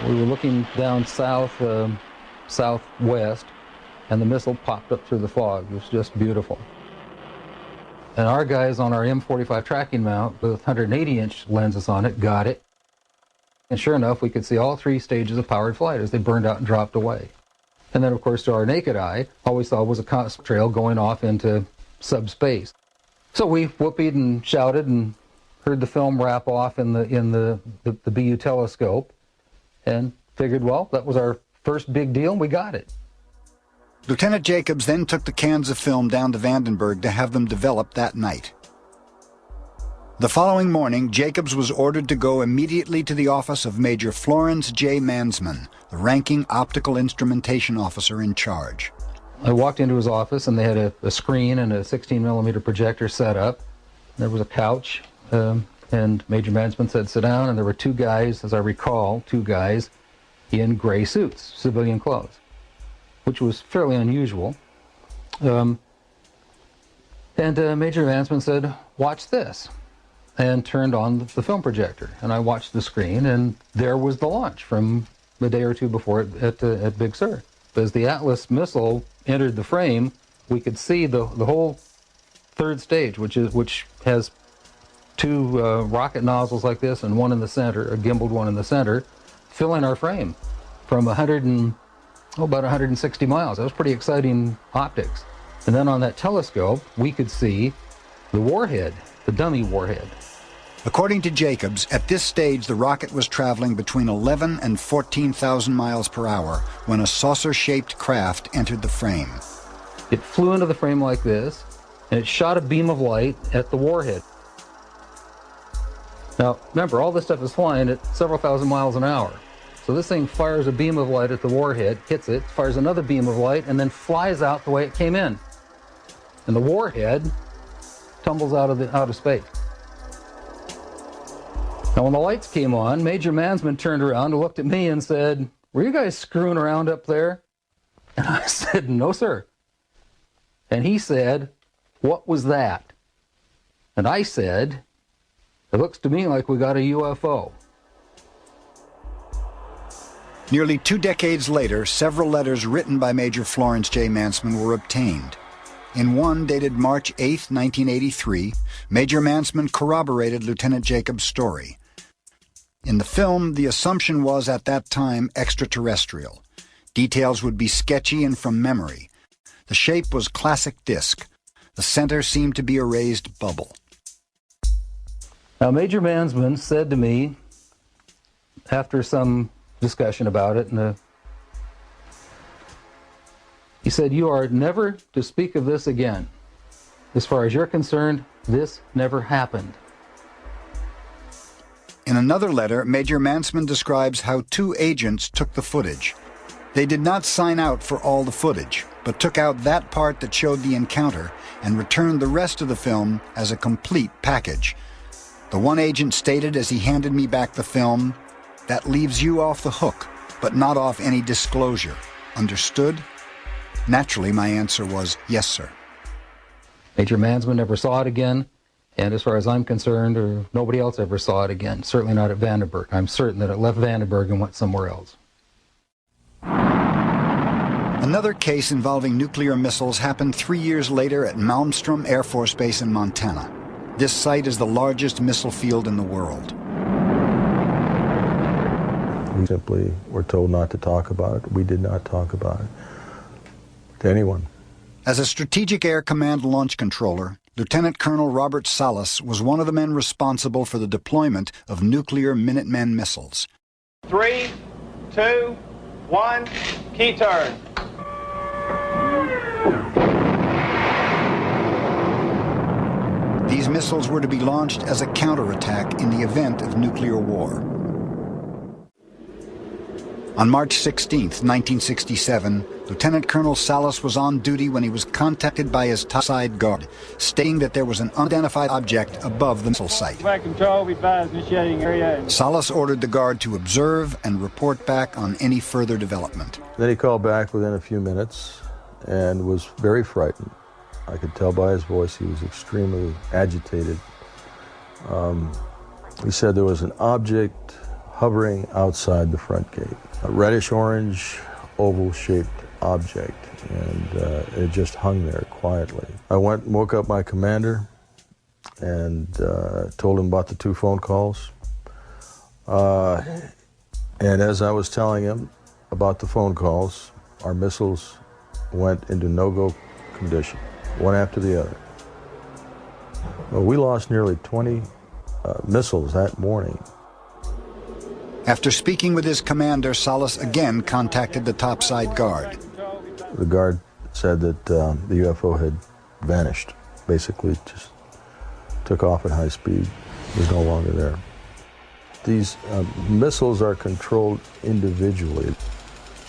We were looking down southwest, and the missile popped up through the fog. It was just beautiful. And our guys on our M45 tracking mount with 180-inch lenses on it got it. And sure enough, we could see all three stages of powered flight as they burned out and dropped away. And then, of course, to our naked eye, all we saw was a constant trail going off into subspace. So we whooped and shouted and heard the film wrap off in the BU telescope and figured, well, that was our first big deal, and we got it. Lieutenant Jacobs then took the cans of film down to Vandenberg to have them developed that night. The following morning, Jacobs was ordered to go immediately to the office of Major Florence J. Mansman, the ranking optical instrumentation officer in charge. I walked into his office, and they had a screen and a 16-millimeter projector set up. There was a couch, and Major Mansman said, sit down, and there were two guys, as I recall, two guys in gray suits, civilian clothes, which was fairly unusual. And Major Mansman said, watch this, and turned on the film projector. And I watched the screen, and there was the launch from a day or two before at Big Sur. As the Atlas missile entered the frame, we could see the whole third stage, which has two rocket nozzles like this and one in the center, a gimbaled one in the center, filling our frame from about 160 miles. That was pretty exciting optics. And then on that telescope, we could see the warhead, the dummy warhead. According to Jacobs, at this stage the rocket was traveling between 11 and 14,000 miles per hour when a saucer-shaped craft entered the frame. It flew into the frame like this, and it shot a beam of light at the warhead. Now, remember, all this stuff is flying at several thousand miles an hour. So this thing fires a beam of light at the warhead, hits it, fires another beam of light, and then flies out the way it came in. And the warhead tumbles out of space. Now, when the lights came on, Major Mansman turned around and looked at me and said, were you guys screwing around up there? And I said, no, sir. And he said, what was that? And I said, it looks to me like we got a UFO. Nearly 2 decades later, several letters written by Major Florence J. Mansman were obtained. In one dated March 8, 1983, Major Mansman corroborated Lieutenant Jacobs' story. In the film, the assumption was at that time extraterrestrial. Details would be sketchy and from memory. The shape was classic disc. The center seemed to be a raised bubble. Now, Major Mansman said to me, after some discussion about it, he said, you are never to speak of this again. As far as you're concerned, this never happened. In another letter, Major Mansman describes how 2 agents took the footage. They did not sign out for all the footage, but took out that part that showed the encounter and returned the rest of the film as a complete package. The one agent stated as he handed me back the film, that leaves you off the hook, but not off any disclosure. Understood? Naturally, my answer was, yes, sir. Major Mansman never saw it again, and as far as I'm concerned, or nobody else ever saw it again, certainly not at Vandenberg. I'm certain that it left Vandenberg and went somewhere else. Another case involving nuclear missiles happened 3 years later at Malmstrom Air Force Base in Montana. This site is the largest missile field in the world. We simply were told not to talk about it. We did not talk about it to anyone. As a Strategic Air Command launch controller, Lieutenant Colonel Robert Salas was one of the men responsible for the deployment of nuclear Minuteman missiles. 3, 2, 1, key turn. These missiles were to be launched as a counterattack in the event of nuclear war. On March 16, 1967, Lieutenant Colonel Salas was on duty when he was contacted by his topside guard, stating that there was an unidentified object above the missile site. Flight control, we advise initiating area. Salas ordered the guard to observe and report back on any further development. Then he called back within a few minutes and was very frightened. I could tell by his voice he was extremely agitated. He said there was an object hovering outside the front gate. A reddish-orange, oval-shaped object, and it just hung there quietly. I went and woke up my commander and told him about the 2 phone calls. And as I was telling him about the phone calls, our missiles went into no-go condition, one after the other. Well, we lost nearly 20 missiles that morning. After speaking with his commander, Salas again contacted the topside guard. The guard said that the UFO had vanished, basically just took off at high speed, was no longer there. These missiles are controlled individually.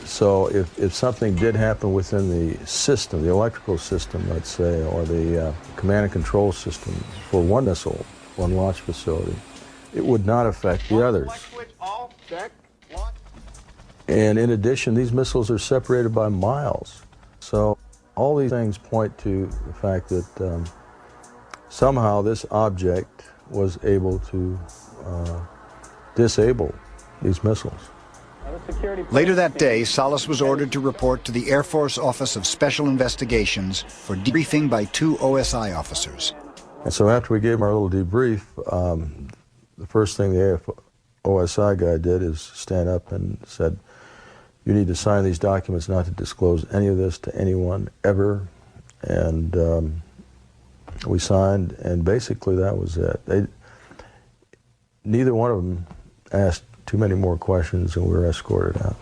So if something did happen within the system, the electrical system, let's say, or the command and control system for one missile, one launch facility, it would not affect the others. And in addition, these missiles are separated by miles. So all these things point to the fact that somehow this object was able to disable these missiles. Later that day, Salas was ordered to report to the Air Force Office of Special Investigations for debriefing by 2 OSI officers. And so after we gave him our little debrief, the first thing the OSI guy did is stand up and said, "You need to sign these documents not to disclose any of this to anyone ever." And we signed, and basically that was it. Neither one of them asked too many more questions, and we were escorted out.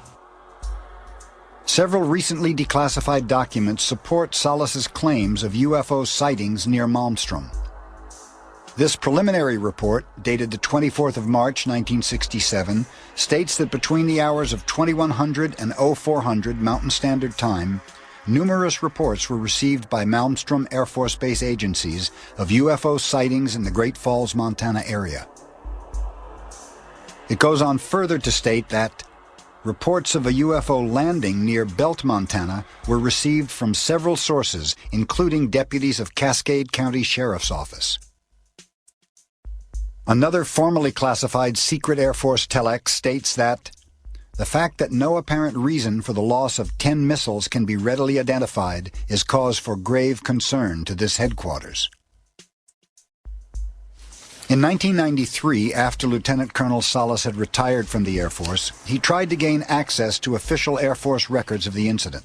Several recently declassified documents support Salas's claims of UFO sightings near Malmstrom. This preliminary report, dated the 24th of March, 1967, states that between the hours of 2100 and 0400 Mountain Standard Time, numerous reports were received by Malmstrom Air Force Base agencies of UFO sightings in the Great Falls, Montana area. It goes on further to state that reports of a UFO landing near Belt, Montana were received from several sources, including deputies of Cascade County Sheriff's Office. Another formally classified secret Air Force telex states that the fact that no apparent reason for the loss of 10 missiles can be readily identified is cause for grave concern to this headquarters. In 1993, after Lieutenant Colonel Salas had retired from the Air Force, he tried to gain access to official Air Force records of the incident.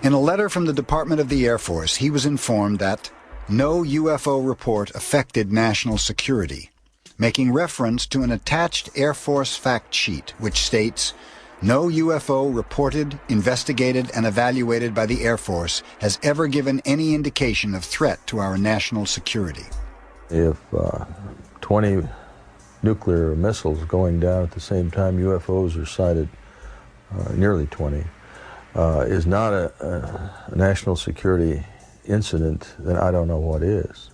In a letter from the Department of the Air Force, he was informed that no UFO report affected national security, making reference to an attached Air Force fact sheet which states, "No UFO reported, investigated, and evaluated by the Air Force has ever given any indication of threat to our national security." If 20 nuclear missiles going down at the same time, UFOs are sighted, nearly 20, is not a national security incident, then I don't know what is.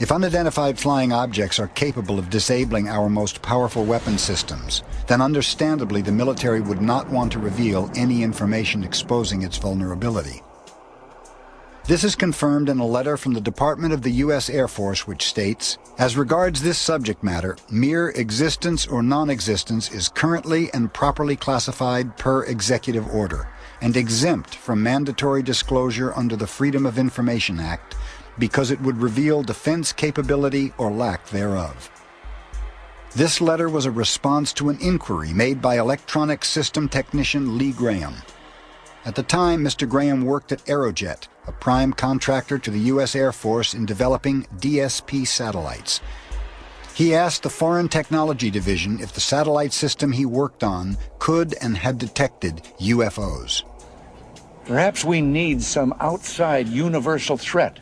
If unidentified flying objects are capable of disabling our most powerful weapon systems, then understandably the military would not want to reveal any information exposing its vulnerability. This is confirmed in a letter from the Department of the U.S. Air Force which states, "As regards this subject matter, mere existence or non-existence is currently and properly classified per executive order and exempt from mandatory disclosure under the Freedom of Information Act because it would reveal defense capability or lack thereof." This letter was a response to an inquiry made by electronic system technician Lee Graham. At the time, Mr. Graham worked at Aerojet, a prime contractor to the U.S. Air Force in developing DSP satellites. He asked the Foreign Technology Division if the satellite system he worked on could and had detected UFOs. Perhaps we need some outside universal threat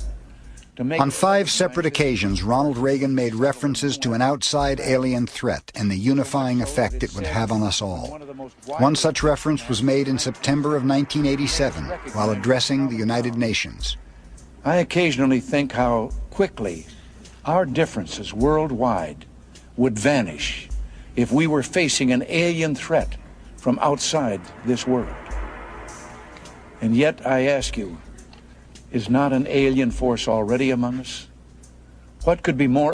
to make... On 5 separate occasions, Ronald Reagan made references to an outside alien threat and the unifying effect it would have on us all. One such reference was made in September of 1987 while addressing the United Nations. I occasionally think how quickly our differences worldwide would vanish if we were facing an alien threat from outside this world. And yet, I ask you, is not an alien force already among us? What could be more